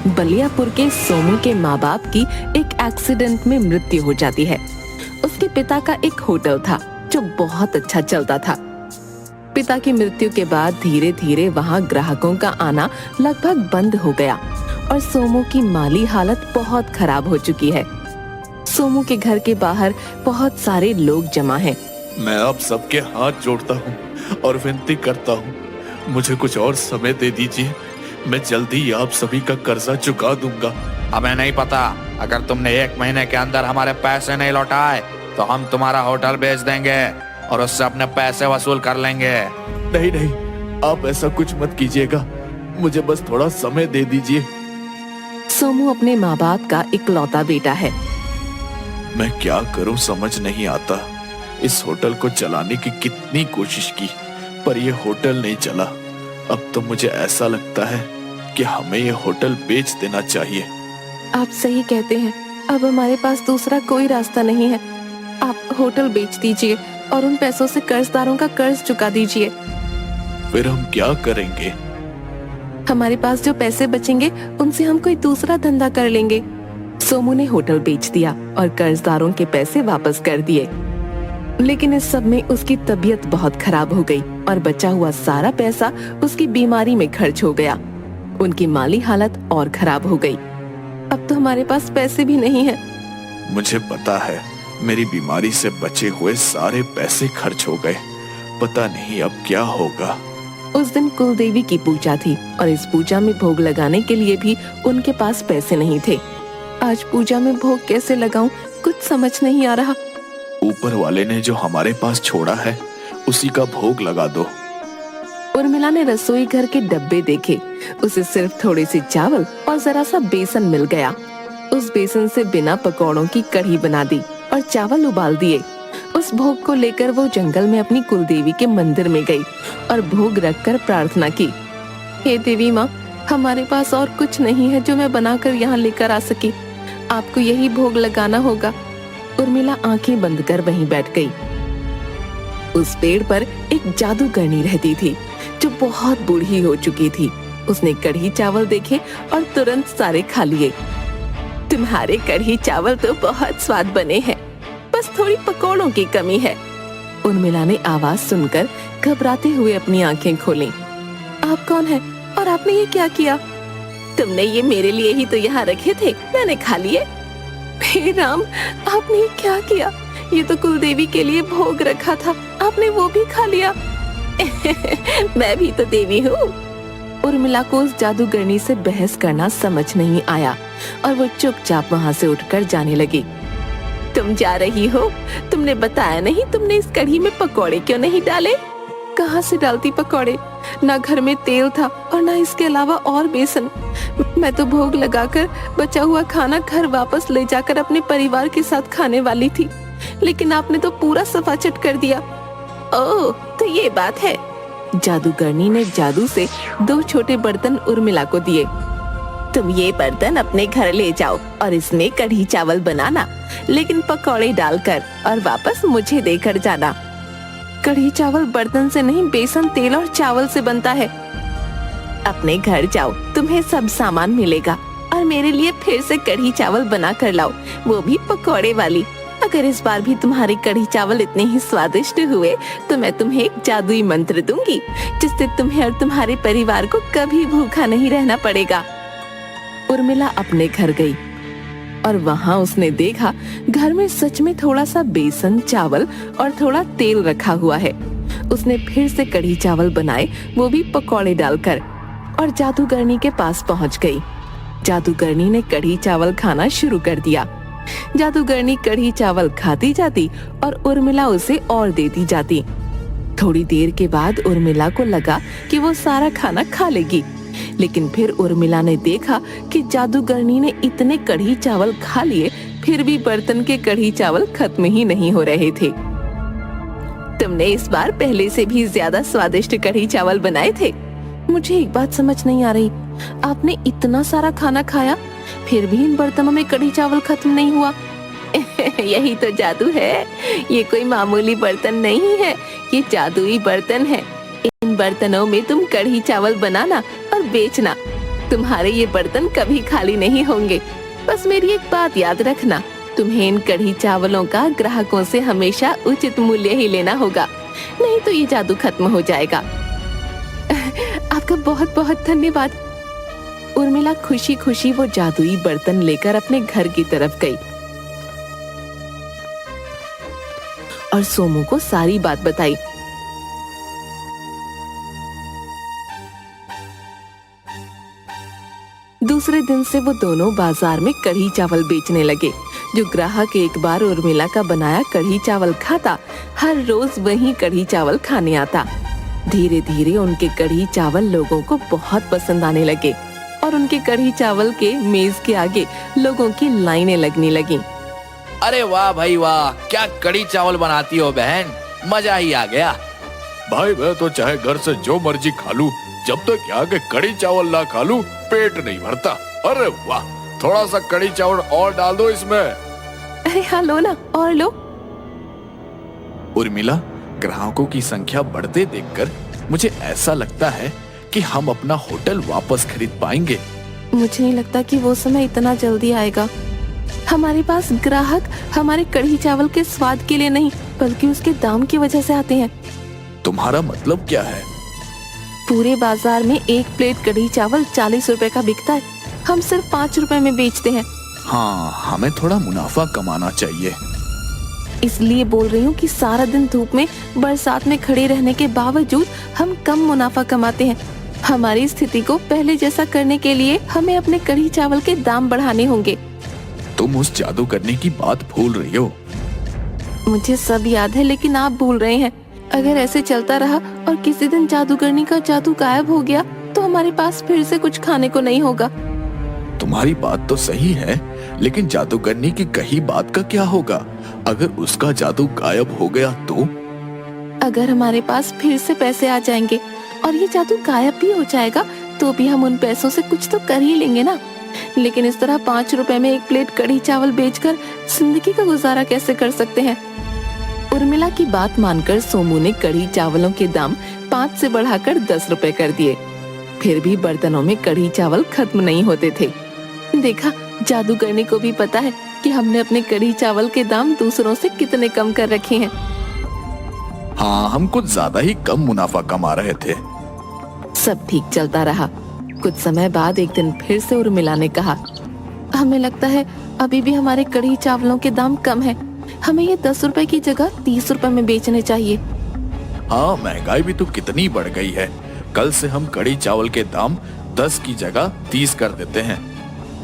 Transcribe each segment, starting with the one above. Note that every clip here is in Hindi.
बलियापुर के सोमू के माँ बाप की एक एक्सीडेंट में मृत्यु हो जाती है। उसके पिता का एक होटल था जो बहुत अच्छा चलता था। पिता की मृत्यु के बाद धीरे धीरे वहाँ ग्राहकों का आना लगभग बंद हो गया और सोमू की माली हालत बहुत खराब हो चुकी है। सोमू के घर के बाहर बहुत सारे लोग जमा हैं। मैं आप सबके हाथ जोड़ता हूँ और विनती करता हूँ, मुझे कुछ और समय दे दीजिए। मैं जल्दी ही आप सभी का कर्जा चुका दूंगा। हमें नहीं पता, अगर तुमने 1 महीने के अंदर हमारे पैसे नहीं लौटाए तो हम तुम्हारा होटल बेच देंगे और उससे अपने पैसे वसूल कर लेंगे। नहीं नहीं, आप ऐसा कुछ मत कीजिएगा, मुझे बस थोड़ा समय दे दीजिए। सोमू अपने माँ बाप का इकलौता बेटा है। मैं क्या करूं समझ नहीं आता। इस होटल को चलाने की कितनी कोशिश की पर यह होटल नहीं चला। अब तो मुझे ऐसा लगता है कि हमें यह होटल बेच देना चाहिए। आप सही कहते हैं, अब हमारे पास दूसरा कोई रास्ता नहीं है। आप होटल बेच दीजिए और उन पैसों से कर्जदारों का कर्ज चुका दीजिए। फिर हम क्या करेंगे? हमारे पास जो पैसे बचेंगे उनसे हम कोई दूसरा धंधा कर लेंगे। सोमू ने होटल बेच दिया और कर्जदारों के पैसे वापस कर दिए। लेकिन इस सब में उसकी तबीयत बहुत खराब हो गई और बचा हुआ सारा पैसा उसकी बीमारी में खर्च हो गया। उनकी माली हालत और खराब हो गई। अब तो हमारे पास पैसे भी नहीं है। मुझे पता है, मेरी बीमारी से बचे हुए सारे पैसे खर्च हो गए। पता नहीं अब क्या होगा। उस दिन कुलदेवी की पूजा थी और इस पूजा में भोग लगाने के लिए भी उनके पास पैसे नहीं थे। आज पूजा में भोग कैसे लगाऊं, कुछ समझ नहीं आ रहा। ऊपर वाले ने जो हमारे पास छोड़ा है उसी का भोग लगा दो। उर्मिला ने रसोई घर के डब्बे देखे। उसे सिर्फ थोड़े से चावल और जरा सा बेसन मिल गया। उस बेसन से बिना पकौड़ों की कढ़ी बना दी और चावल उबाल दिए। उस भोग को लेकर वो जंगल में अपनी कुलदेवी के मंदिर में गई और भोग रखकर प्रार्थना की। हे देवी माँ, हमारे पास और कुछ नहीं है जो मैं बनाकर यहाँ लेकर आ सकी। आपको यही भोग लगाना होगा। उर्मिला आंखें बंद कर वहीं बैठ गई। उस पेड़ पर एक जादूगरनी रहती थी जो बहुत बूढ़ी हो चुकी थी। उसने कढ़ी चावल देखे और तुरंत सारे खा लिए। तुम्हारे कढ़ी चावल तो बहुत स्वाद बने हैं, बस थोड़ी पकौड़ों की कमी है। उर्मिला ने आवाज सुनकर घबराते हुए अपनी आंखें खोलीं। आप कौन हैं और आपने ये क्या किया? तुमने ये मेरे लिए ही तो यहाँ रखे थे, मैंने खा लिए। हे राम, आपने ये क्या किया? ये तो कुलदेवी के लिए भोग रखा था, आपने वो भी खा लिया। मैं भी तो देवी हूँ। उर्मिला को उस जादूगरनी से बहस करना समझ नहीं आया और वो चुपचाप वहाँ से उठकर जाने लगी। तुम जा रही हो? तुमने बताया नहीं तुमने इस कढ़ी में पकौड़े क्यों नहीं डाले? कहाँ से डालती पकौड़े? ना घर में तेल था और ना इसके अलावा और बेसन। मैं तो भोग लगाकर बचा हुआ खाना घर वापस ले जाकर अपने परिवार के साथ खाने वाली थी, लेकिन आपने तो पूरा सफाचट कर दिया। ओह, तो ये बात है। जादूगरनी ने जादू से 2 छोटे बर्तन उर्मिला को दिए। तुम ये बर्तन अपने घर ले जाओ और इसमें कढ़ी चावल बनाना, लेकिन पकौड़े डालकर, और वापस मुझे देकर जाना। कढ़ी चावल बर्तन से नहीं, बेसन, तेल और चावल से बनता है। अपने घर जाओ, तुम्हें सब सामान मिलेगा और मेरे लिए फिर से कढ़ी चावल बना कर लाओ, वो भी पकौड़े वाली। अगर इस बार भी तुम्हारे कढ़ी चावल इतने ही स्वादिष्ट हुए तो मैं तुम्हें एक जादुई मंत्र दूंगी जिससे तुम्हें और तुम्हारे परिवार को कभी भूखा नहीं रहना पड़ेगा। उर्मिला अपने घर गई और वहाँ उसने देखा घर में सच में थोड़ा सा बेसन, चावल और थोड़ा तेल रखा हुआ है। उसने फिर से कढ़ी चावल बनाए, वो भी पकौड़े डालकर, और जादूगरनी के पास पहुँच गई। जादूगरनी ने कढ़ी चावल खाना शुरू कर दिया। जादूगरनी कढ़ी चावल खाती जाती और उर्मिला उसे और देती जाती। थोड़ी देर के बाद उर्मिला को लगा कि वो सारा खाना खा लेगी, लेकिन फिर उर्मिला ने देखा कि जादूगरनी ने इतने कढ़ी चावल खा लिए, फिर भी बर्तन के कढ़ी चावल खत्म ही नहीं हो रहे थे। तुमने इस बार पहले से भी ज्यादा स्वादिष्ट कढ़ी चावल बनाए थे। मुझे एक बात समझ नहीं आ रही, आपने इतना सारा खाना खाया, फिर भी इन बर्तनों में कढ़ी चावल खत्म नहीं हुआ। यही तो जादू है। ये कोई मामूली बर्तन नहीं है, ये जादुई बर्तन है। इन बर्तनों में तुम कढ़ी चावल बनाना और बेचना। तुम्हारे ये बर्तन कभी खाली नहीं होंगे। बस मेरी एक बात याद रखना, तुम्हें इन कढ़ी चावलों का ग्राहकों से हमेशा उचित मूल्य ही लेना होगा, नहीं तो ये जादू खत्म हो जाएगा। आपका बहुत बहुत धन्यवाद। उर्मिला खुशी खुशी वो जादुई बर्तन लेकर अपने घर की तरफ गई और सोमू को सारी बात बताई। दूसरे दिन से वो दोनों बाजार में कढ़ी चावल बेचने लगे। जो ग्राहक एक बार उर्मिला का बनाया कढ़ी चावल खाता, हर रोज वही कढ़ी चावल खाने आता। धीरे धीरे उनके कढ़ी चावल लोगों को बहुत पसंद आने लगे और उनके कढ़ी चावल के मेज के आगे लोगों की लाइनें लगने लगीं। अरे वाह भाई वाह, क्या कढ़ी चावल बनाती हो बहन, मजा ही आ गया। भाई मैं तो चाहे घर से जो मर्जी खा लूं, जब तक यहाँ के कढ़ी चावल ना खा लूं पेट नहीं भरता। अरे वाह, थोड़ा सा कढ़ी चावल और डाल दो इसमें। अरे हाँ लो ना, और लो। उर्मिला, ग्राहकों की संख्या बढ़ते देखकर मुझे ऐसा लगता है कि हम अपना होटल वापस खरीद पाएंगे। मुझे नहीं लगता कि वो समय इतना जल्दी आएगा। हमारे पास ग्राहक हमारे कढ़ी चावल के स्वाद के लिए नहीं, बल्कि उसके दाम की वजह से आते हैं। तुम्हारा मतलब क्या है? पूरे बाजार में एक प्लेट कढ़ी चावल 40 रुपए का बिकता है, हम सिर्फ 5 रुपए में बेचते हैं। हाँ, हमें थोड़ा मुनाफा कमाना चाहिए। इसलिए बोल रही हूँ कि सारा दिन धूप में बरसात में खड़े रहने के बावजूद हम कम मुनाफा कमाते हैं। हमारी स्थिति को पहले जैसा करने के लिए हमें अपने कढ़ी चावल के दाम बढ़ाने होंगे। तुम उस जादू करने की बात भूल रही हो। मुझे सब याद है, लेकिन आप भूल रहे हैं। अगर ऐसे चलता रहा और किसी दिन जादूगरनी का जादू गायब हो गया तो हमारे पास फिर से कुछ खाने को नहीं होगा। तुम्हारी बात तो सही है, लेकिन जादूगरनी की कही बात का क्या होगा अगर उसका जादू गायब हो गया तो? अगर हमारे पास फिर से पैसे आ जाएंगे और ये जादू गायब भी हो जाएगा तो भी हम उन पैसों से कुछ तो कर ही लेंगे ना। लेकिन इस तरह 5 रुपए में एक प्लेट कढ़ी चावल बेचकर जिंदगी का गुजारा कैसे कर सकते हैं? उर्मिला की बात मानकर सोमू ने कढ़ी चावलों के दाम 5 से बढ़ाकर 10 रुपए कर दिए। फिर भी बर्तनों में कढ़ी चावल खत्म नहीं होते थे। देखा, जादूगरनी को भी पता है कि हमने अपने कढ़ी चावल के दाम दूसरों से कितने कम कर रखे हैं। हाँ, हम कुछ ज्यादा ही कम मुनाफा कमा रहे थे। सब ठीक चलता रहा। कुछ समय बाद एक दिन फिर से उर्मिला ने कहा, हमें लगता है अभी भी हमारे कढ़ी चावलों के दाम कम है। हमें ये 10 रुपए की जगह 30 रुपए में बेचने चाहिए। हाँ, महंगाई भी तो कितनी बढ़ गई है। कल से हम कढ़ी चावल के दाम 10 की जगह 30 कर देते हैं।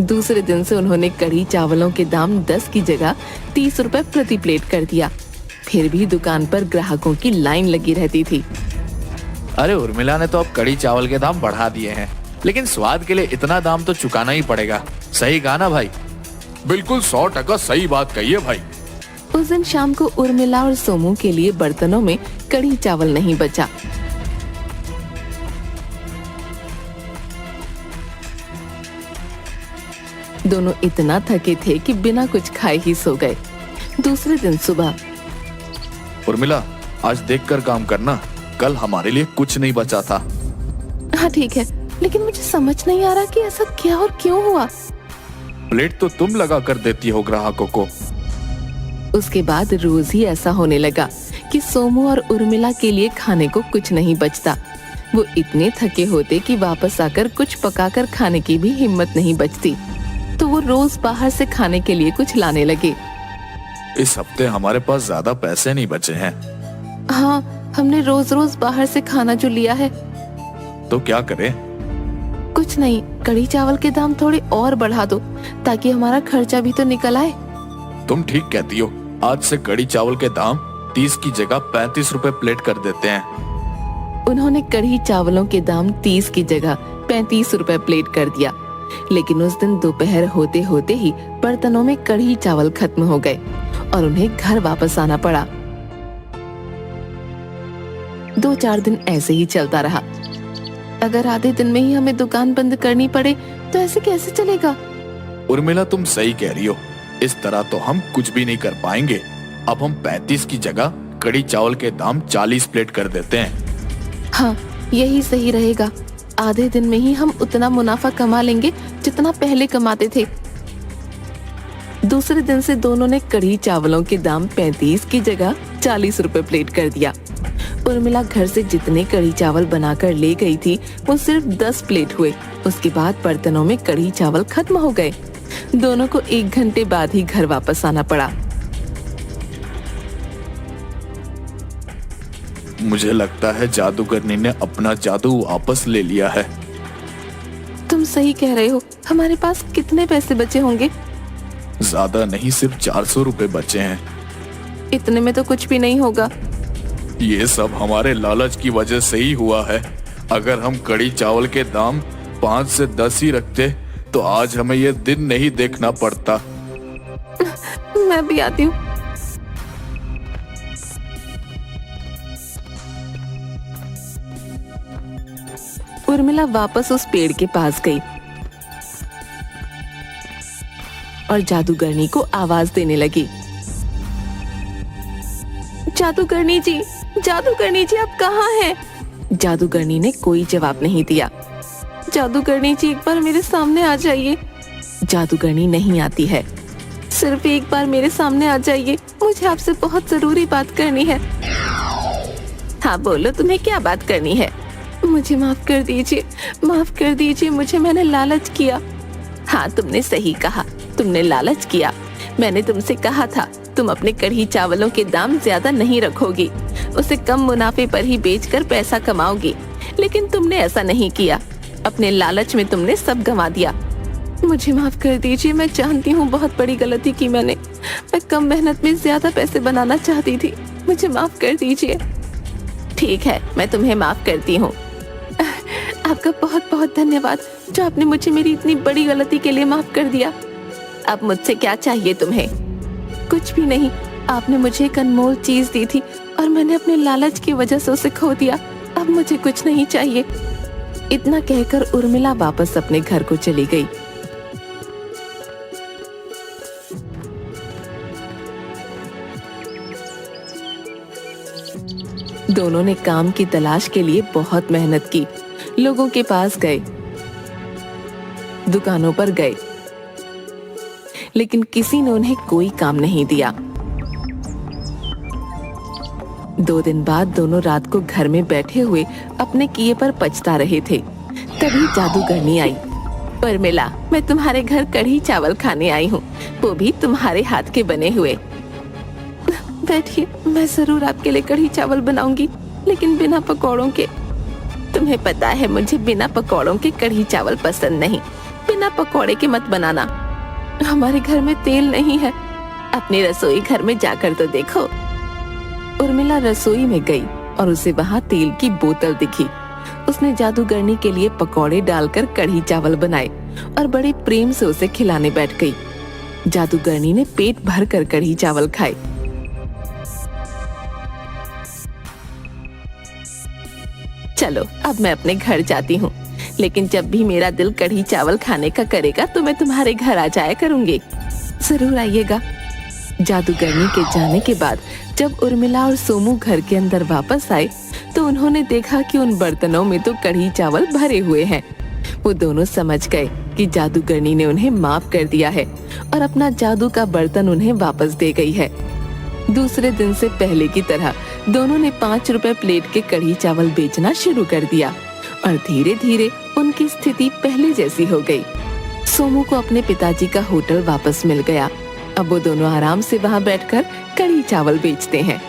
दूसरे दिन से उन्होंने कढ़ी चावलों के दाम 10 की जगह 30 रुपए प्रति प्लेट कर दिया। फिर भी दुकान पर ग्राहकों की लाइन लगी रहती थी। अरे उर्मिला ने तो अब कढ़ी चावल के दाम बढ़ा दिए हैं, लेकिन स्वाद के लिए इतना दाम तो चुकाना ही पड़ेगा। सही कहा ना भाई? बिल्कुल 100% सही बात कही है भाई। उस दिन शाम को उर्मिला और सोमू के लिए बर्तनों में कढ़ी चावल नहीं बचा। दोनों इतना थके थे कि बिना कुछ खाए ही सो गए। दूसरे दिन सुबह, उर्मिला, आज देखकर काम करना, कल हमारे लिए कुछ नहीं बचा था। हाँ ठीक है, लेकिन मुझे समझ नहीं आ रहा कि ऐसा क्या और क्यों हुआ। प्लेट तो तुम लगा कर देती हो ग्राहकों को। उसके बाद रोज ही ऐसा होने लगा कि सोमू और उर्मिला के लिए खाने को कुछ नहीं बचता। वो इतने थके होते कि वापस आकर कुछ पकाकर खाने की भी हिम्मत नहीं बचती, तो वो रोज बाहर से खाने के लिए कुछ लाने लगे। इस हफ्ते हमारे पास ज्यादा पैसे नहीं बचे हैं। हाँ, हमने रोज रोज बाहर से खाना जो लिया है। तो क्या करें? कुछ नहीं, कढ़ी चावल के दाम थोड़े और बढ़ा दो ताकि हमारा खर्चा भी तो निकल आए। तुम ठीक कहती हो। आज से कढ़ी चावल के दाम 30 की जगह 35 रुपए प्लेट कर देते हैं। उन्होंने कढ़ी चावलों के दाम 30 की जगह 35 रुपए प्लेट कर दिया। लेकिन उस दिन दोपहर होते होते ही बर्तनों में कढ़ी चावल खत्म हो गए और उन्हें घर वापस आना पड़ा। 2-4 दिन ऐसे ही चलता रहा। अगर आधे दिन में ही हमें दुकान बंद करनी पड़े तो ऐसे कैसे चलेगा? उर्मिला, तुम सही कह रही हो। इस तरह तो हम कुछ भी नहीं कर पाएंगे। अब हम 35 की जगह कढ़ी चावल के दाम 40 प्लेट कर देते हैं। हाँ, यही सही रहेगा। आधे दिन में ही हम उतना मुनाफा कमा लेंगे जितना पहले कमाते थे। दूसरे दिन से दोनों ने कढ़ी चावलों के दाम 35 की जगह 40 रुपए प्लेट कर दिया। उर्मिला घर से जितने कढ़ी चावल बनाकर ले गई थी वो सिर्फ 10 प्लेट हुए। उसके बाद बर्तनों में कढ़ी चावल खत्म हो गए। दोनों को 1 घंटे बाद ही घर वापस आना पड़ा। मुझे लगता है जादूगरनी ने अपना जादू वापस ले लिया है। तुम सही कह रहे हो। हमारे पास कितने पैसे बचे होंगे? ज्यादा नहीं, सिर्फ 400 रुपए बचे हैं। इतने में तो कुछ भी नहीं होगा। ये सब हमारे लालच की वजह से ही हुआ है। अगर हम कढ़ी चावल के दाम 5 से 10 ही रखते तो आज हमें ये दिन नहीं देखना पड़ता। मैं भी आती हूँ। उर्मिला वापस उस पेड़ के पास गई और जादूगरनी को आवाज देने लगी। जादूगरनी जी, आप कहाँ हैं? जादूगरनी ने कोई जवाब नहीं दिया। जादूगरनी जी, एक बार मेरे सामने आ जाइए। जादूगरनी नहीं आती है। सिर्फ एक बार मेरे सामने आ जाइए, मुझे आपसे बहुत जरूरी बात करनी है। हाँ बोलो, तुम्हें क्या बात करनी है? मुझे माफ कर दीजिए, मुझे मैंने लालच किया। हाँ तुमने सही कहा, तुमने लालच किया। मैंने तुमसे कहा था तुम अपने कढ़ी चावलों के दाम ज्यादा नहीं रखोगी, उसे कम मुनाफे पर ही बेचकर पैसा कमाओगी, लेकिन तुमने ऐसा नहीं किया। अपने लालच में तुमने सब गंवा दिया। मुझे माफ कर दीजिए, मैं जानती हूँ बहुत बड़ी गलती की मैंने। मैं कम मेहनत में ज्यादा पैसे बनाना चाहती थी। मुझे माफ कर दीजिए। ठीक है, मैं तुम्हें माफ करती हूँ। आपका बहुत बहुत धन्यवाद जो आपने मुझे मेरी इतनी बड़ी गलती के लिए माफ कर दिया। अब मुझसे क्या चाहिए तुम्हें? कुछ भी नहीं, आपने मुझे एक अनमोल चीज दी थी और मैंने अपने लालच की वजह से उसे खो दिया। अब मुझे कुछ नहीं चाहिए। इतना कहकर उर्मिला वापस अपने घर को चली गई। दोनों ने काम की तलाश के लिए बहुत मेहनत की। लोगों के पास गए, दुकानों पर गए, लेकिन किसी ने उन्हें कोई काम नहीं दिया। 2 दिन बाद दोनों रात को घर में बैठे हुए अपने किए पर पछता रहे थे। तभी जादूगरनी आई। उर्मिला, मैं तुम्हारे घर कढ़ी चावल खाने आई हूँ, वो भी तुम्हारे हाथ के बने हुए। बैठिए, मैं जरूर आपके लिए कढ़ी चावल बनाऊंगी, लेकिन बिना पकौड़ों के। तुम्हें पता है मुझे बिना पकौड़ों के कढ़ी चावल पसंद नहीं। बिना पकौड़े के मत बनाना। हमारे घर में तेल नहीं है। अपने रसोई घर में जाकर तो देखो। उर्मिला रसोई में गई और उसे वहाँ तेल की बोतल दिखी। उसने जादूगरनी के लिए पकौड़े डालकर कढ़ी चावल बनाए और बड़े प्रेम से उसे खिलाने बैठ गई। जादूगरनी ने पेट भर कर कढ़ी चावल खाए। चलो अब मैं अपने घर जाती हूँ, लेकिन जब भी मेरा दिल कढ़ी चावल खाने का करेगा तो मैं तुम्हारे घर आ जाया करूँगी। जरूर आइएगा। जादूगरनी के जाने के बाद जब उर्मिला और सोमू घर के अंदर वापस आए तो उन्होंने देखा कि उन बर्तनों में तो कढ़ी चावल भरे हुए हैं। वो दोनों समझ गए कि जादूगरनी ने उन्हें माफ कर दिया है और अपना जादू का बर्तन उन्हें वापस दे गई है। दूसरे दिन से पहले की तरह दोनों ने 5 रुपए प्लेट के कढ़ी चावल बेचना शुरू कर दिया और धीरे धीरे उनकी स्थिति पहले जैसी हो गई। सोमू को अपने पिताजी का होटल वापस मिल गया। अब वो दोनों आराम से वहाँ बैठकर कढ़ी चावल बेचते हैं।